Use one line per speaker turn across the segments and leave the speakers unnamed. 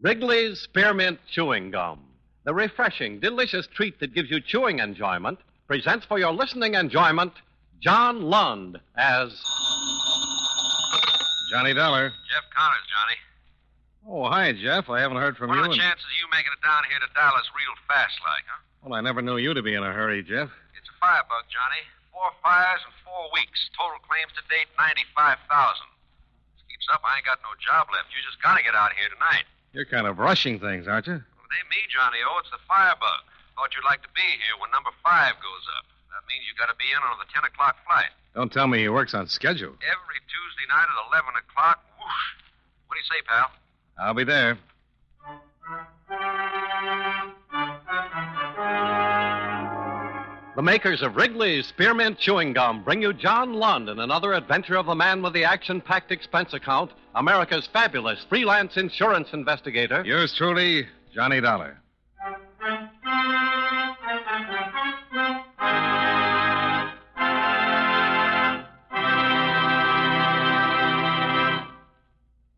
Wrigley's Spearmint Chewing Gum, the refreshing, delicious treat that gives you chewing enjoyment, presents for your listening enjoyment John Lund as
Johnny Dollar.
Jeff Connors, Johnny.
Oh, hi, Jeff. I haven't heard from
What
you.
are the chances of you making it down here to Dallas real fast like, huh?
Well, I never knew you to be in a hurry, Jeff.
It's a firebug, Johnny. 4 fires in 4 weeks. Total claims to date, 95,000. This keeps up, I ain't got no job left. You just gotta get out here tonight.
You're kind of rushing things, aren't you?
Well, it ain't me, Johnny O. It's the firebug. Thought you'd like to be here when number 5 goes up. That means you gotta be in on the 10 o'clock flight.
Don't tell me he works on schedule.
Every Tuesday night at 11 o'clock, whoosh. What do you say, pal?
I'll be there.
the makers of Wrigley's Spearmint Chewing Gum bring you John Lund in another adventure of the man with the action-packed expense account, America's fabulous freelance insurance investigator.
Yours truly, Johnny Dollar.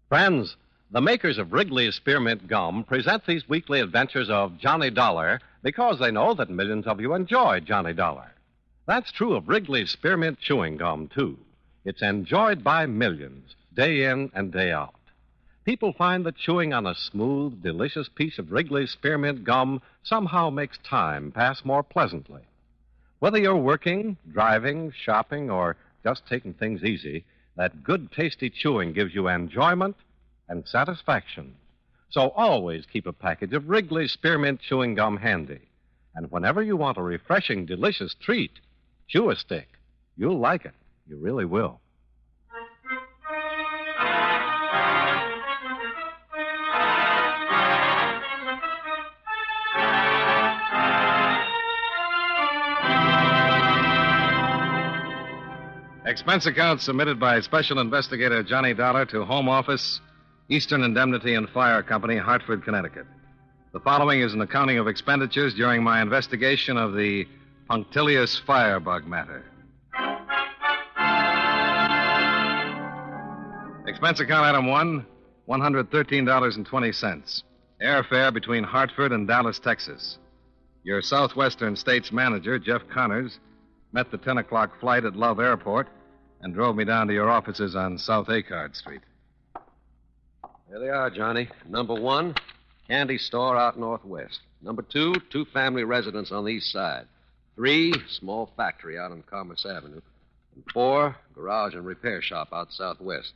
Friends, the makers of Wrigley's Spearmint Gum present these weekly adventures of Johnny Dollar because they know that millions of you enjoy Johnny Dollar. That's true of Wrigley's Spearmint Chewing Gum, too. It's enjoyed by millions, day in and day out. People find that chewing on a smooth, delicious piece of Wrigley's Spearmint Gum somehow makes time pass more pleasantly. Whether you're working, driving, shopping, or just taking things easy, that good, tasty chewing gives you enjoyment and satisfaction. So always keep a package of Wrigley's Spearmint Chewing Gum handy. And whenever you want a refreshing, delicious treat, chew a stick. You'll like it. You really will.
Expense account submitted by Special Investigator Johnny Dollar to Home Office, Eastern Indemnity and Fire Company, Hartford, Connecticut. The following is an accounting of expenditures during my investigation of the Punctilious Firebug matter. Expense account item 1, $113.20. Airfare between Hartford and Dallas, Texas. Your Southwestern States manager, Jeff Connors, met the 10 o'clock flight at Love Airport and drove me down to your offices on South Acard Street.
There they are, Johnny. Number 1, candy store out northwest. Number 2, 2 family residence on the east side. 3, small factory out on Commerce Avenue. And 4, garage and repair shop out southwest.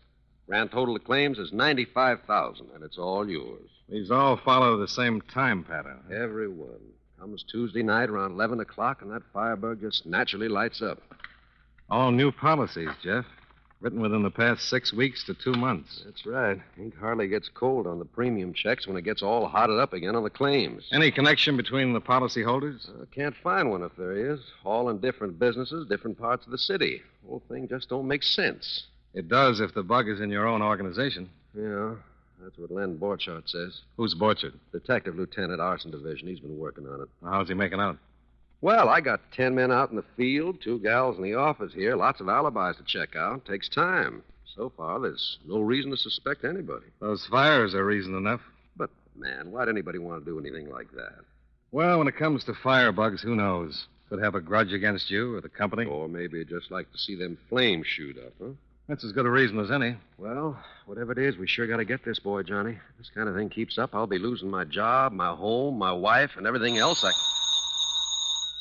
Grand total of claims is $95,000, and it's all yours.
These all follow the same time pattern.
Every one. Comes Tuesday night around 11 o'clock, and that firebug just naturally lights up.
All new policies, Jeff. Written within the past 6 weeks to 2 months.
That's right. Ink hardly gets cold on the premium checks when it gets all hotted up again on the claims.
Any connection between the policyholders?
Can't find one if there is. All in different businesses, different parts of the city. The whole thing just don't make sense.
It does if the bug is in your own organization.
Yeah, that's what Len Borchardt says.
Who's Borchard?
Detective Lieutenant, Arson Division. He's been working on it.
How's he making out?
Well, I got 10 men out in the field, 2 gals in the office here, lots of alibis to check out. Takes time. So far, there's no reason to suspect anybody.
Those fires are reason enough.
But, man, why'd anybody want to do anything like that?
Well, when it comes to firebugs, who knows? Could have a grudge against you or the company.
Or maybe just like to see them flames shoot up, huh?
That's as good a reason as any.
Well, whatever it is, we sure got to get this boy, Johnny. If this kind of thing keeps up, I'll be losing my job, my home, my wife, and everything else I...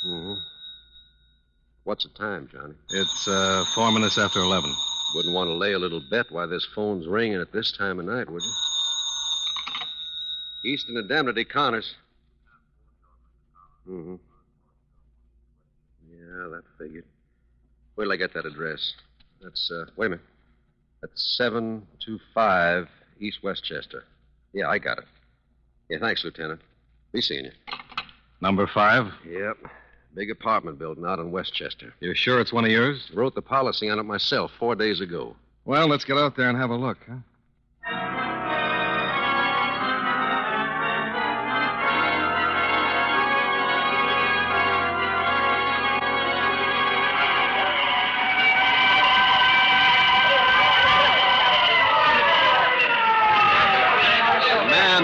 Mm-hmm. What's the time, Johnny?
It's 4 minutes after 11.
Wouldn't want to lay a little bet why this phone's ringing at this time of night, would you? Eastern Indemnity, Connors. Mm-hmm. Yeah, that figured. Wait till I get that address. That's, wait a minute. That's 725 East Westchester. Yeah, I got it. Yeah, thanks, Lieutenant. Be seeing you.
Number 5?
Yep. Big apartment building out in Westchester.
You're sure it's one of yours?
Wrote the policy on it myself 4 days ago.
Well, let's get out there and have a look, huh?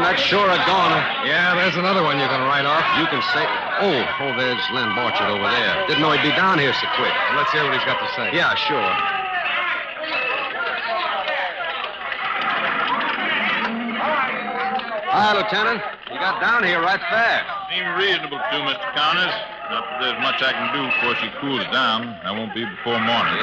that's sure a goner.
Yeah, there's another one you can write off.
You can say... Oh, there's Len Borchard over there. Didn't know he'd be down here so quick.
Let's hear what he's got to say.
Yeah, sure. Hi, Lieutenant. You got down here right fast.
Seemed reasonable to, Mr. Connors. Not that there's much I can do before she cools down. That won't be before morning.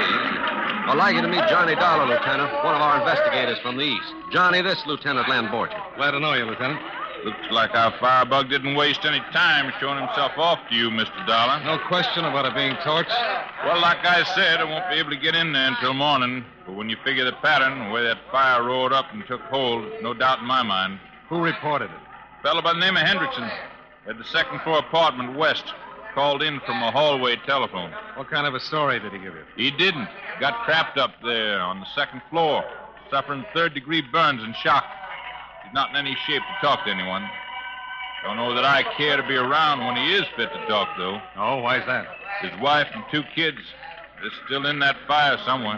I'd like you to meet Johnny Dollar, Lieutenant, one of our investigators from the East. Johnny, this Lieutenant Len Borchard.
Glad to know you, Lieutenant.
Looks like our Firebug didn't waste any time showing himself off to you, Mr. Dollar.
No question about it being torched?
Well, like I said, I won't be able to get in there until morning. But when you figure the pattern, the way that fire roared up and took hold, no doubt in my mind.
Who reported it?
A fellow by the name of Hendrickson at the second-floor apartment west. Called in from a hallway telephone.
What kind of a story did he give you?
He didn't. Got trapped up there on the second floor, suffering third-degree burns and shock. He's not in any shape to talk to anyone. Don't know that I care to be around when he is fit to talk, though.
Oh, why's that?
His wife and 2 kids, they're still in that fire somewhere.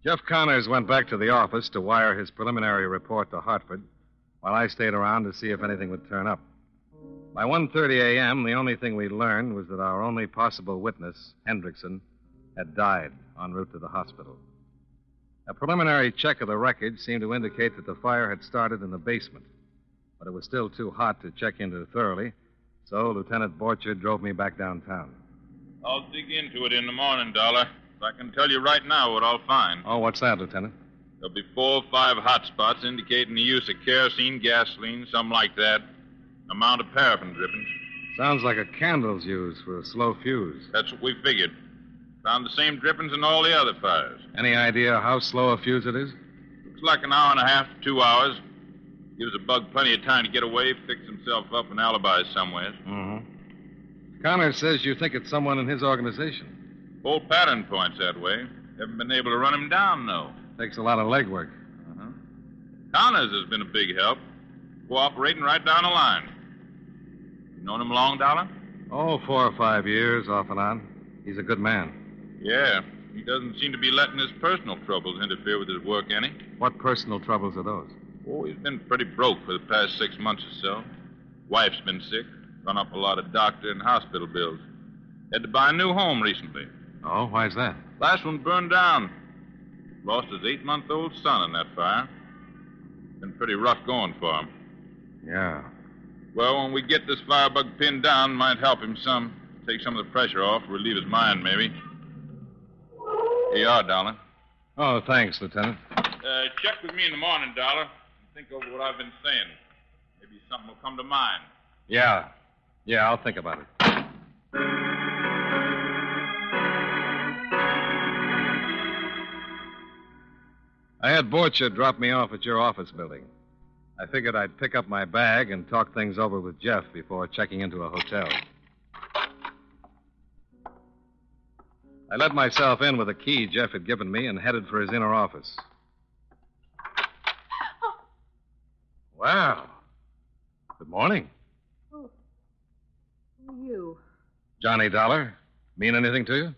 Jeff Connors went back to the office to wire his preliminary report to Hartford, while I stayed around to see if anything would turn up. By 1:30 a.m., the only thing we learned was that our only possible witness, Hendrickson, had died en route to the hospital. A preliminary check of the records seemed to indicate that the fire had started in the basement, but it was still too hot to check into thoroughly, so Lieutenant Borchard drove me back downtown.
I'll dig into it in the morning, Dollar. I can tell you right now what I'll find.
Oh, what's that, Lieutenant?
There'll be 4 or 5 hot spots indicating the use of kerosene, gasoline, something like that. Amount of paraffin drippings.
Sounds like a candle's used for a slow fuse.
That's what we figured. Found the same drippings in all the other fires.
Any idea how slow a fuse it is?
Looks like an hour and a half to 2 hours. Gives a bug plenty of time to get away, fix himself up, and alibi somewhere.
Mm-hmm. Connors says you think it's someone in his organization.
Whole pattern points that way. Haven't been able to run him down, though.
Takes a lot of legwork.
Uh-huh. Connors has been a big help. Cooperating right down the line. You known him long, Dollar?
Oh, 4 or 5 years, off and on. He's a good man.
Yeah. He doesn't seem to be letting his personal troubles interfere with his work any.
What personal troubles are those?
Oh, he's been pretty broke for the past 6 months or so. Wife's been sick. Run up a lot of doctor and hospital bills. Had to buy a new home recently.
Oh, why's that?
Last one burned down. Lost his 8-month-old son in that fire. Been pretty rough going for him.
Yeah.
Well, when we get this Firebug pinned down, might help him some. Take some of the pressure off, relieve his mind, maybe. Here you are, Dollar.
Oh, thanks, Lieutenant.
Check with me in the morning, Dollar. And think over what I've been saying. Maybe something will come to mind.
Yeah. Yeah, I'll think about it. I had Borchard drop me off at your office building. I figured I'd pick up my bag and talk things over with Jeff before checking into a hotel. I let myself in with a key Jeff had given me and headed for his inner office. Wow. Good morning.
Oh, who are you?
Johnny Dollar. Mean anything to you?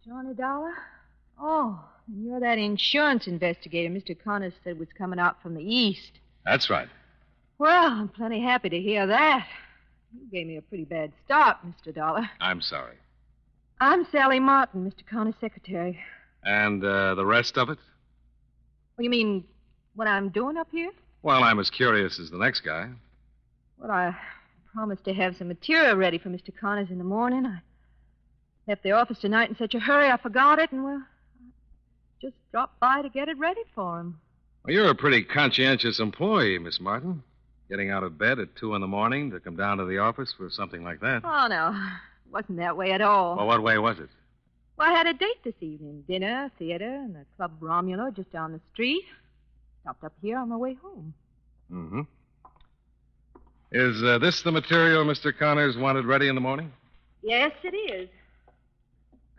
Johnny Dollar? Oh, and you're that insurance investigator Mr. Connors said was coming out from the east.
That's right.
Well, I'm plenty happy to hear that. You gave me a pretty bad start, Mr. Dollar.
I'm sorry.
I'm Sally Martin, Mr. Connors' secretary.
And the rest of it?
Well, you mean what I'm doing up here?
Well, I'm as curious as the next guy.
Well, I promised to have some material ready for Mr. Connors in the morning. I left the office tonight in such a hurry I forgot it, and, well, I just dropped by to get it ready for him.
Well, you're a pretty conscientious employee, Miss Martin. Getting out of bed at 2 in.the morning to come down to the office for something like that.
Oh, no. It wasn't that way at all.
Well, what way was it?
Well, I had a date this evening. Dinner, theater, and the Club Romulo just down the street. Stopped up here on my way home.
Mm-hmm. Is this the material Mr. Connors wanted ready in the morning?
Yes, it is.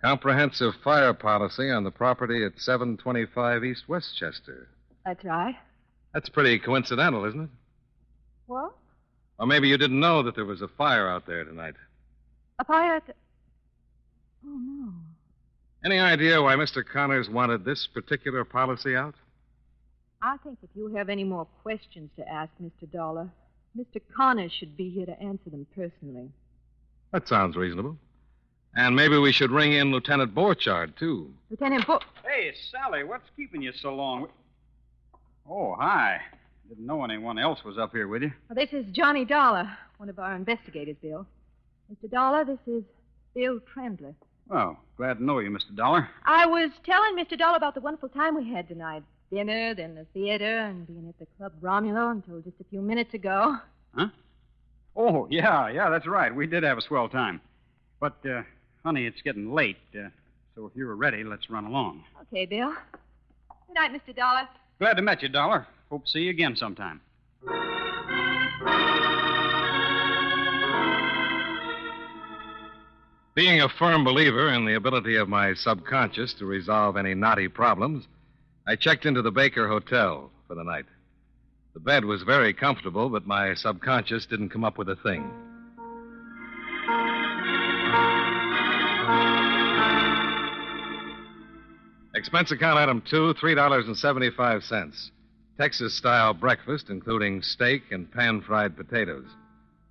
Comprehensive fire policy on the property at 725 East Westchester.
That's right.
That's pretty coincidental, isn't it?
What?
Or maybe you didn't know that there was a fire out there tonight.
A fire at the... Oh, no.
Any idea why Mr. Connors wanted this particular policy out?
I think if you have any more questions to ask, Mr. Dollar, Mr. Connors should be here to answer them personally.
That sounds reasonable. And maybe we should ring in Lieutenant Borchardt, too.
Lieutenant Bo...
Hey, Sally, what's keeping you so long? Oh, hi. Didn't know anyone else was up here with you.
Well, this is Johnny Dollar, one of our investigators, Bill. Mr. Dollar, this is Bill Trembler.
Well, glad to know you, Mr. Dollar.
I was telling Mr. Dollar about the wonderful time we had tonight. Dinner, then the theater, and being at the Club Romulo until just a few minutes ago.
Huh? Oh, yeah, that's right. We did have a swell time. But, honey, it's getting late, so if you're ready, let's run along.
Okay, Bill. Good night, Mr. Dollar.
Glad to meet you, Dollar. Hope to see you again sometime.
Being a firm believer in the ability of my subconscious to resolve any knotty problems, I checked into the Baker Hotel for the night. The bed was very comfortable, but my subconscious didn't come up with a thing. Expense account item 2, $3.75. Texas-style breakfast, including steak and pan-fried potatoes.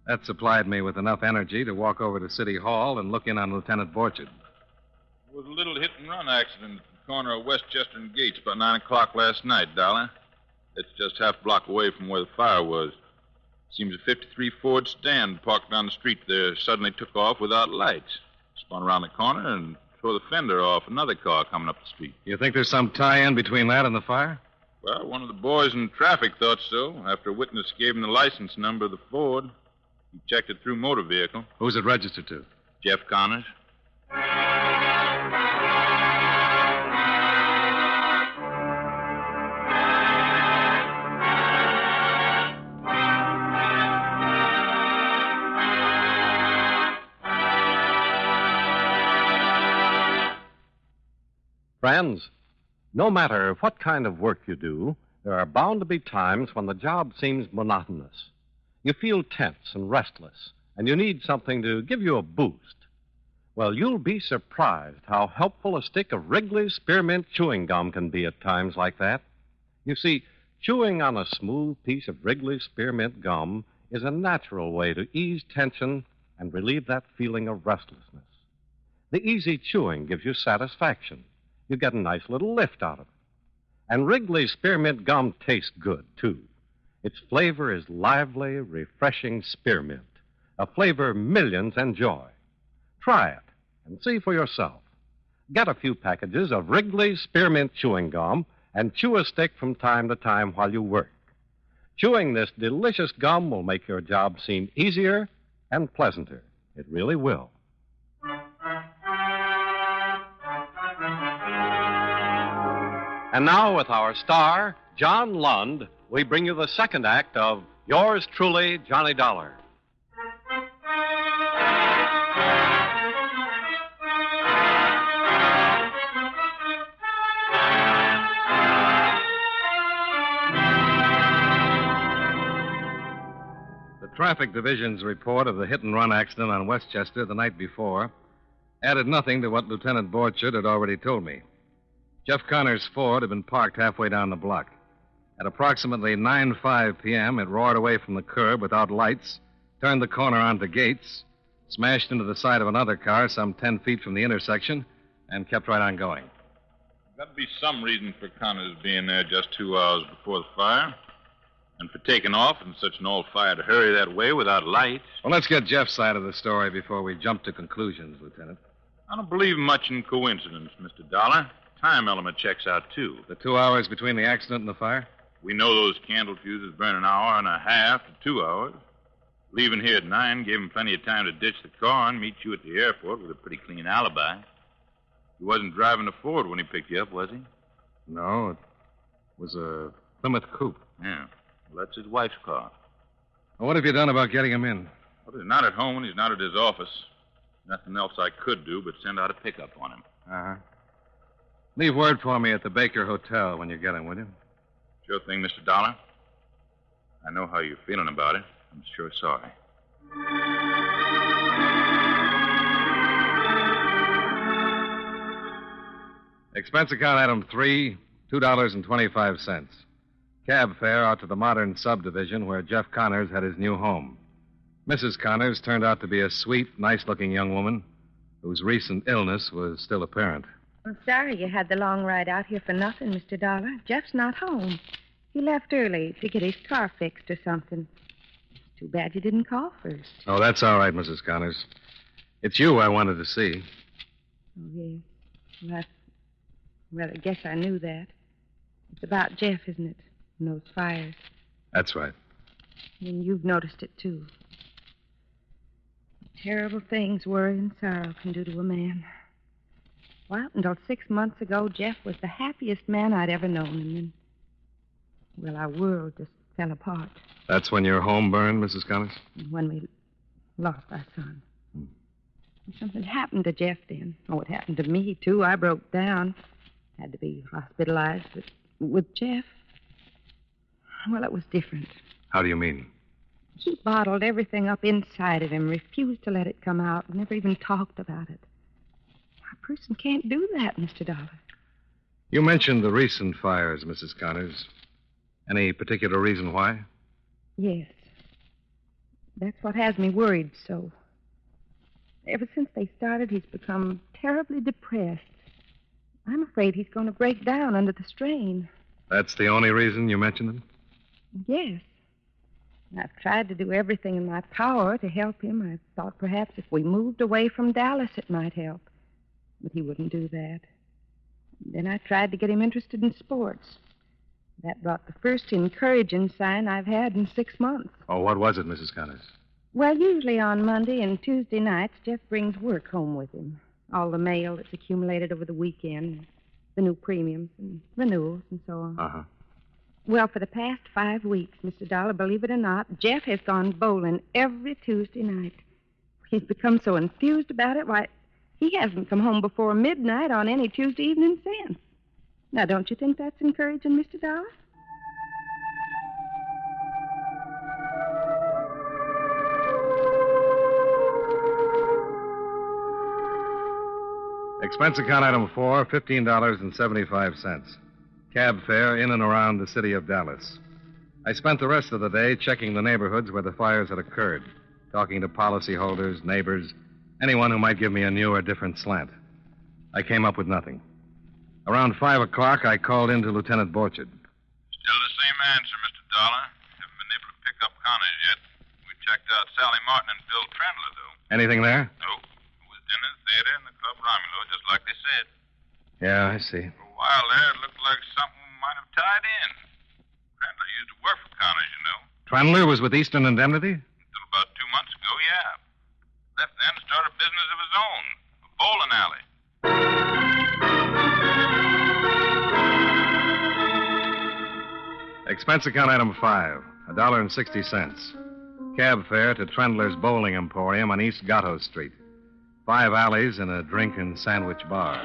That supplied me with enough energy to walk over to City Hall and look in on Lieutenant Borchardt.
There was a little hit-and-run accident at the corner of Westchester and Gates about 9 o'clock last night, Dollar. It's just half a block away from where the fire was. Seems a 53 Ford stand parked down the street there suddenly took off without lights. Spun around the corner and tore the fender off another car coming up the street.
You think there's some tie-in between that and the fire?
Well, one of the boys in traffic thought so, after a witness gave him the license number of the Ford. He checked it through motor vehicle.
Who's it registered to?
Jeff Connors.
Friends, no matter what kind of work you do, there are bound to be times when the job seems monotonous. You feel tense and restless, and you need something to give you a boost. Well, you'll be surprised how helpful a stick of Wrigley's Spearmint chewing gum can be at times like that. You see, chewing on a smooth piece of Wrigley's Spearmint gum is a natural way to ease tension and relieve that feeling of restlessness. The easy chewing gives you satisfaction. You get a nice little lift out of it. And Wrigley's Spearmint gum tastes good, too. Its flavor is lively, refreshing spearmint, a flavor millions enjoy. Try it and see for yourself. Get a few packages of Wrigley's Spearmint chewing gum and chew a stick from time to time while you work. Chewing this delicious gum will make your job seem easier and pleasanter. It really will. And now, with our star, John Lund, we bring you the second act of Yours Truly, Johnny Dollar.
The Traffic Division's report of the hit-and-run accident on Westchester the night before added nothing to what Lieutenant Borchardt had already told me. Jeff Connors' Ford had been parked halfway down the block. At approximately 9:05 p.m., it roared away from the curb without lights, turned the corner onto Gates, smashed into the side of another car some 10 feet from the intersection, and kept right on going.
There's got to be some reason for Connors being there just 2 hours before the fire, and for taking off in such an old fire to hurry that way without lights.
Well, let's get Jeff's side of the story before we jump to conclusions, Lieutenant.
I don't believe much in coincidence, Mr. Dollar. Time element checks out, too.
The 2 hours between the accident and the fire?
We know those candle fuses burn an hour and a half to 2 hours. Leaving here at 9 gave him plenty of time to ditch the car and meet you at the airport with a pretty clean alibi. He wasn't driving the Ford when he picked you up, was he?
No, it was a Plymouth Coupe.
Yeah. Well, that's his wife's car.
Well, what have you done about getting him in?
Well, he's not at home and he's not at his office. Nothing else I could do but send out a pickup on him.
Uh-huh. Leave word for me at the Baker Hotel when you get him, will you?
Sure thing, Mr. Dollar. I know how you're feeling about it. I'm sure sorry.
Expense account item 3, $2.25. Cab fare out to the modern subdivision where Jeff Connors had his new home. Mrs. Connors turned out to be a sweet, nice-looking young woman whose recent illness was still apparent.
I'm sorry you had the long ride out here for nothing, Mr. Dollar. Jeff's not home. He left early to get his car fixed or something. It's too bad you didn't call first.
Oh, that's all right, Mrs. Connors. It's you I wanted to see.
Oh, yes. Well, I guess I knew that. It's about Jeff, isn't it? And those fires.
That's right.
And you've noticed it, too. Terrible things worry and sorrow can do to a man. Well, until 6 months ago, Jeff was the happiest man I'd ever known. And then, well, our world just fell apart.
That's when your home burned, Mrs. Connors?
When we lost our son. Something happened to Jeff then. Oh, it happened to me, too. I broke down. Had to be hospitalized. But with Jeff, well, it was different.
How do you mean?
He bottled everything up inside of him, refused to let it come out, never even talked about it. A person can't do that, Mr. Dollar.
You mentioned the recent fires, Mrs. Connors. Any particular reason why?
Yes. That's what has me worried so. Ever since they started, he's become terribly depressed. I'm afraid he's going to break down under the strain.
That's the only reason you mentioned it?
Yes. I've tried to do everything in my power to help him. I thought perhaps if we moved away from Dallas, it might help. But he wouldn't do that. Then I tried to get him interested in sports. That brought the first encouraging sign I've had in 6 months.
Oh, what was it, Mrs. Connors?
Well, usually on Monday and Tuesday nights, Jeff brings work home with him. All the mail that's accumulated over the weekend, the new premiums and renewals and so on.
Uh-huh.
Well, for the past 5 weeks, Mr. Dollar, believe it or not, Jeff has gone bowling every Tuesday night. He's become so enthused about it, why, he hasn't come home before midnight on any Tuesday evening since. Now, don't you think that's encouraging, Mr. Dollar?
Expense account item 4, $15.75. Cab fare in and around the city of Dallas. I spent the rest of the day checking the neighborhoods where the fires had occurred, talking to policyholders, neighbors, anyone who might give me a new or different slant. I came up with nothing. Around 5 o'clock, I called in to Lieutenant Borchard.
Still the same answer, Mr. Dollar. Haven't been able to pick up Connors yet. We checked out Sally Martin and Bill Trendler, though.
Anything there?
Nope. It was dinner, theater, and the Club Romulo, just like they said.
Yeah, I see.
For a while there, it looked like something might have tied in. Trendler used to work for Connors, you know.
Trendler was with Eastern Indemnity?
Until about 2 months ago, yeah. Left then to start a business of his own, a bowling alley.
Expense account item 5, $1.60. Cab fare to Trendler's Bowling Emporium on East Gatto Street. 5 alleys and a drink and sandwich bar.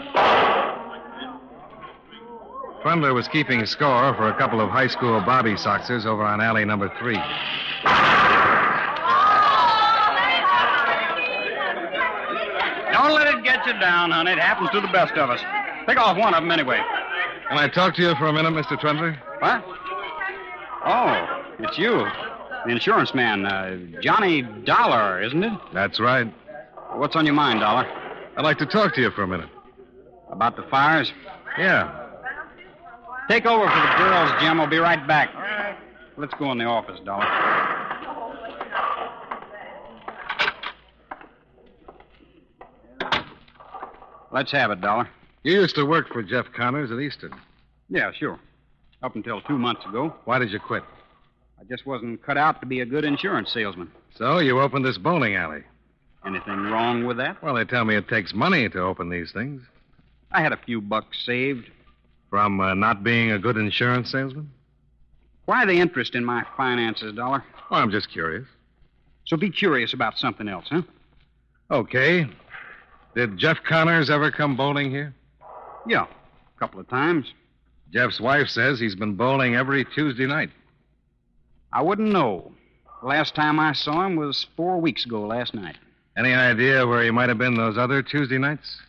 Trendler was keeping score for a couple of high school Bobby Soxers over on alley number 3.
Don't let it get you down, honey. It happens to the best of us. Pick off one of them anyway.
Can I talk to you for a minute, Mr. Trendler?
What? Oh, it's you. The insurance man, Johnny Dollar, isn't it?
That's right.
What's on your mind, Dollar?
I'd like to talk to you for a minute.
About the fires?
Yeah.
Take over for the girls, Jim. We'll be right back. Let's go in the office, Dollar. Let's have it, Dollar.
You used to work for Jeff Connors at Eastern.
Yeah, sure. Up until 2 months ago.
Why did you quit?
I just wasn't cut out to be a good insurance salesman.
So you opened this bowling alley.
Anything wrong with that?
Well, they tell me it takes money to open these things.
I had a few bucks saved.
From not being a good insurance salesman?
Why the interest in my finances, Dollar?
Oh, I'm just curious.
So be curious about something else, huh?
Okay. Did Jeff Connors ever come bowling here?
Yeah, a couple of times.
Jeff's wife says he's been bowling every Tuesday night.
I wouldn't know. Last time I saw him was 4 weeks ago last night.
Any idea where he might have been those other Tuesday nights?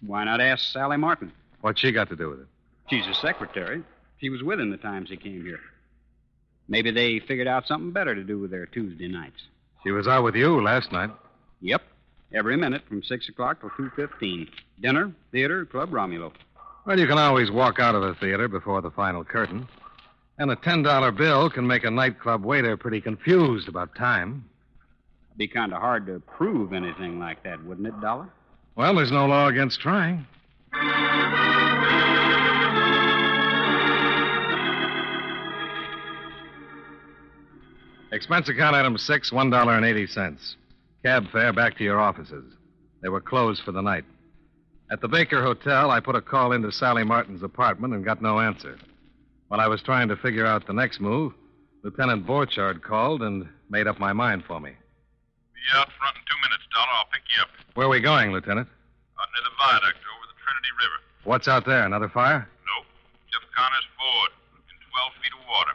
Why not ask Sally Martin?
What's she got to do with it?
She's his secretary. She was with him the times he came here. Maybe they figured out something better to do with their Tuesday nights.
She was out with you last night.
Yep. Every minute from 6 o'clock till 2:15. Dinner, theater, Club Romulo.
Well, you can always walk out of the theater before the final curtain. And a $10 bill can make a nightclub waiter pretty confused about time.
It'd be kind of hard to prove anything like that, wouldn't it, Dollar?
Well, there's no law against trying. Expense account item 6, $1.80. Cab fare back to your offices. They were closed for the night. At the Baker Hotel, I put a call into Sally Martin's apartment and got no answer. While I was trying to figure out the next move, Lieutenant Borchardt called and made up my mind for me.
Be out front in 2 minutes, Dollar. I'll pick you up.
Where are we going, Lieutenant?
Out near the viaduct over the Trinity River.
What's out there? Another fire?
Nope. Jeff Connor's Ford. In 12 feet of water.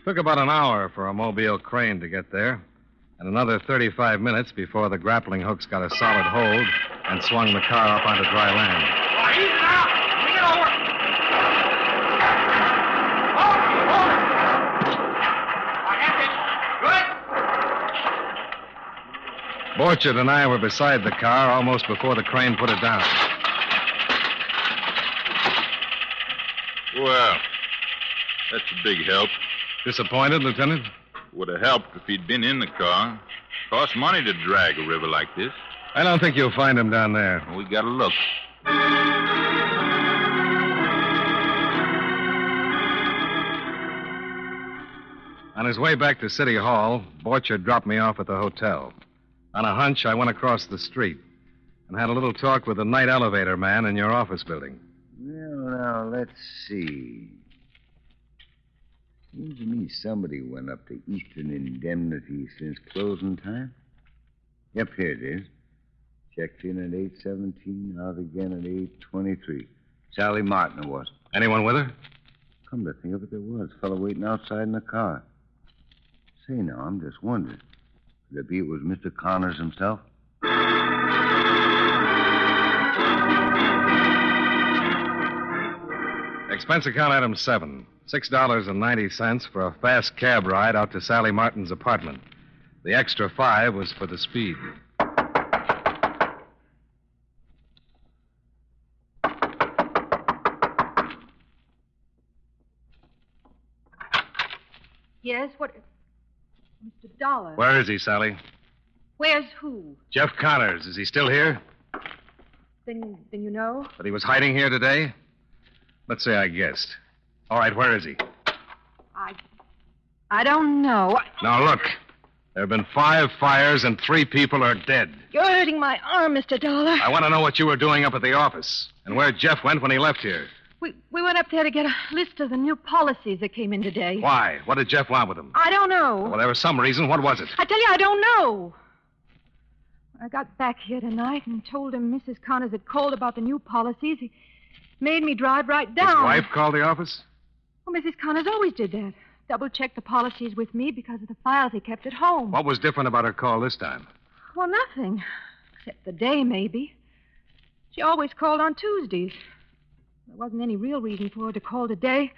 Took about an hour for a mobile crane to get there, and another 35 minutes before the grappling hooks got a solid hold and swung the car up onto dry land.
Ease it out! Bring it over!
Borchardt and I were beside the car almost before the crane put it down.
Well, that's a big help.
Disappointed, Lieutenant?
Would have helped if he'd been in the car. Costs money to drag a river like this.
I don't think you'll find him down there.
We gotta look.
On his way back to City Hall, Borchardt dropped me off at the hotel. On a hunch, I went across the street and had a little talk with the night elevator man in your office building.
Well, now, let's see. Seems to me somebody went up to Eastern Indemnity since closing time. Yep, here it is. Checked in at 8:17, out again at 8:23. Sally Martin it was.
Anyone with her?
Come to think of it, there was. A fellow waiting outside in the car. Say, now, I'm just wondering. Could it be it was Mr. Connors himself?
Expense account item 7, $6.90 for a fast cab ride out to Sally Martin's apartment. The extra $5 was for the speed.
Yes, what? Mr. Dollar.
Where is he, Sally?
Where's who?
Jeff Connors. Is he still here?
Then you know?
That he was hiding here today? Let's say I guessed. All right, where is he?
I don't know.
Now, look. There have been 5 fires and 3 people are dead.
You're hurting my arm, Mr. Dollar.
I want to know what you were doing up at the office and where Jeff went when he left here.
We went up there to get a list of the new policies that came in today.
Why? What did Jeff want with them?
I don't know.
Well, there was some reason. What was it?
I tell you, I don't know. I got back here tonight and told him Mrs. Connors had called about the new policies. He made me drive right down.
His wife called the office?
Well, Mrs. Connors always did that. Double-checked the policies with me because of the files he kept at home.
What was different about her call this time?
Well, nothing. Except the day, maybe. She always called on Tuesdays. There wasn't any real reason for her to call today.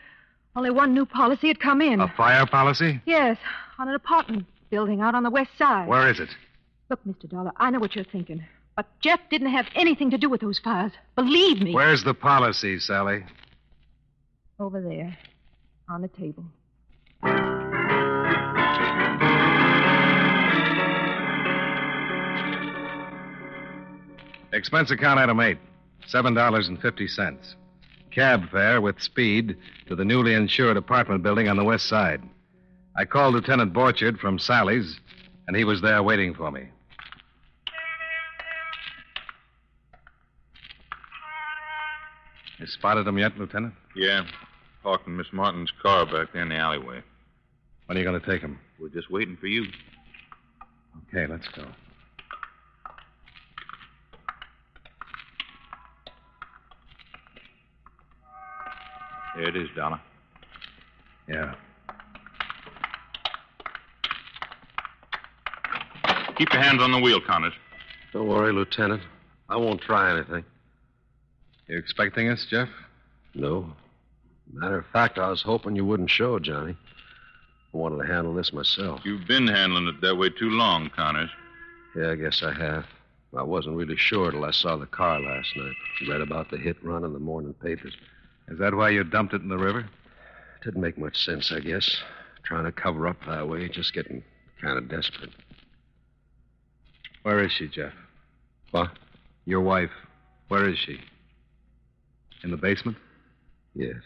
Only one new policy had come in.
A fire policy?
Yes, on an apartment building out on the west side.
Where is it?
Look, Mr. Dollar, I know what you're thinking. But Jeff didn't have anything to do with those fires. Believe me.
Where's the policy, Sally?
Over there, on the table.
Expense account item 8, $7.50. Cab fare with speed to the newly insured apartment building on the west side. I called Lieutenant Borchardt from Sally's, and he was there waiting for me. You spotted him yet, Lieutenant?
Yeah. Parked in Miss Martin's car back there in the alleyway.
When are you going to take him?
We're just waiting for you.
Okay, let's go.
There it is, Dollar.
Yeah.
Keep your hands on the wheel, Connors.
Don't worry, Lieutenant. I won't try anything.
You expecting us, Jeff?
No. Matter of fact, I was hoping you wouldn't show, Johnny. I wanted to handle this myself.
You've been handling it that way too long, Connors.
Yeah, I guess I have. I wasn't really sure till I saw the car last night. Read about the hit run in the morning papers.
Is that why you dumped it in the river?
Didn't make much sense, I guess. Trying to cover up that way, just getting kind of desperate.
Where is she, Jeff?
What?
Your wife. Where is she? In the basement?
Yes.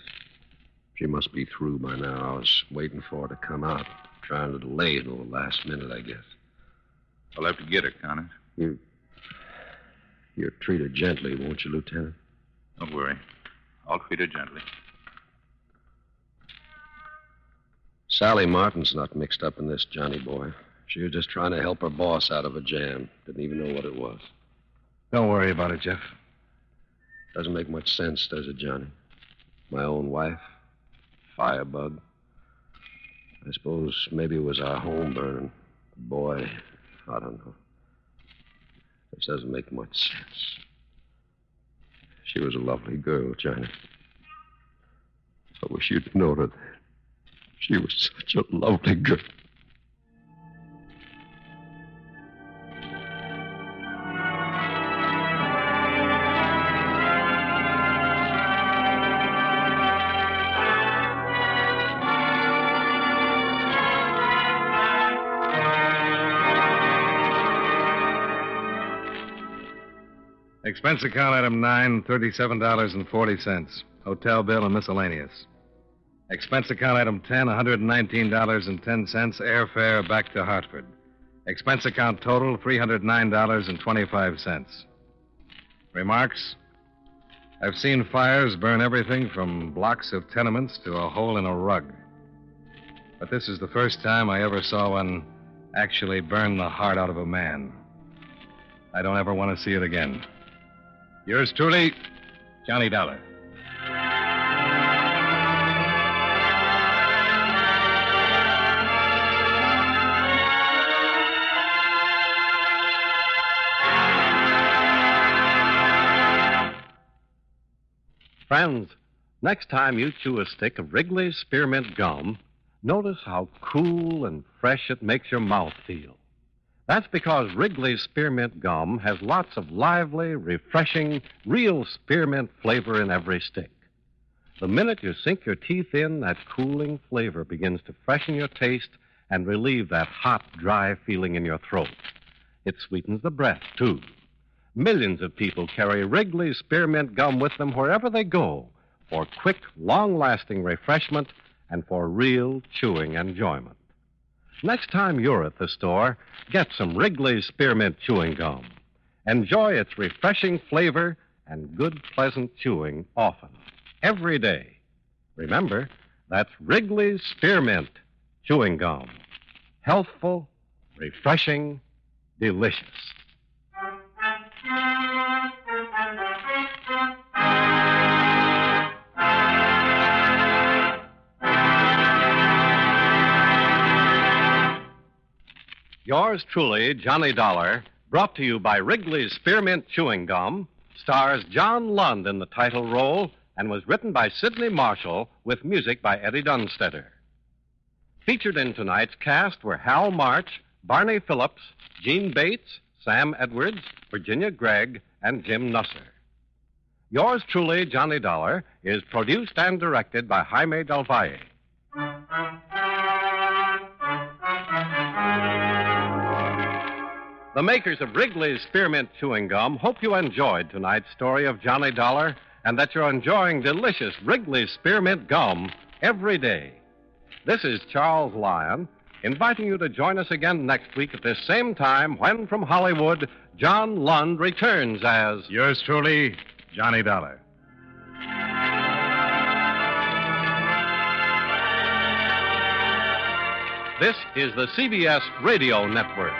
She must be through by now. I was waiting for her to come out. Trying to delay it until the last minute, I guess.
I'll have to get her, Connors.
You'll treat her gently, won't you, Lieutenant?
Don't worry. I'll treat her gently.
Sally Martin's not mixed up in this, Johnny boy. She was just trying to help her boss out of a jam. Didn't even know what it was.
Don't worry about it, Jeff.
Doesn't make much sense, does it, Johnny? My own wife. Firebug. I suppose maybe it was our home burning. Boy, I don't know. This doesn't make much sense. She was a lovely girl, Johnny. I wish you'd known her. She was such a lovely girl.
Expense account item 9, $37.40. Hotel bill and miscellaneous. Expense account item 10, $119.10. Airfare back to Hartford. Expense account total, $309.25. Remarks? I've seen fires burn everything from blocks of tenements to a hole in a rug. But this is the first time I ever saw one actually burn the heart out of a man. I don't ever want to see it again. Yours truly, Johnny Dollar.
Friends, next time you chew a stick of Wrigley's Spearmint Gum, notice how cool and fresh it makes your mouth feel. That's because Wrigley's Spearmint Gum has lots of lively, refreshing, real spearmint flavor in every stick. The minute you sink your teeth in, that cooling flavor begins to freshen your taste and relieve that hot, dry feeling in your throat. It sweetens the breath, too. Millions of people carry Wrigley's Spearmint Gum with them wherever they go for quick, long-lasting refreshment and for real chewing enjoyment. Next time you're at the store, get some Wrigley's Spearmint Chewing Gum. Enjoy its refreshing flavor and good, pleasant chewing often, every day. Remember, that's Wrigley's Spearmint Chewing Gum. Healthful, refreshing, delicious. Yours truly, Johnny Dollar, brought to you by Wrigley's Spearmint Chewing Gum, stars John Lund in the title role and was written by Sidney Marshall with music by Eddie Dunstetter. Featured in tonight's cast were Hal March, Barney Phillips, Gene Bates, Sam Edwards, Virginia Gregg, and Jim Nusser. Yours truly, Johnny Dollar, is produced and directed by Jaime Del Valle. The makers of Wrigley's Spearmint Chewing Gum hope you enjoyed tonight's story of Johnny Dollar and that you're enjoying delicious Wrigley's Spearmint Gum every day. This is Charles Lyon, inviting you to join us again next week at this same time when, from Hollywood, John Lund returns as...
Yours truly, Johnny Dollar.
This is the CBS Radio Network.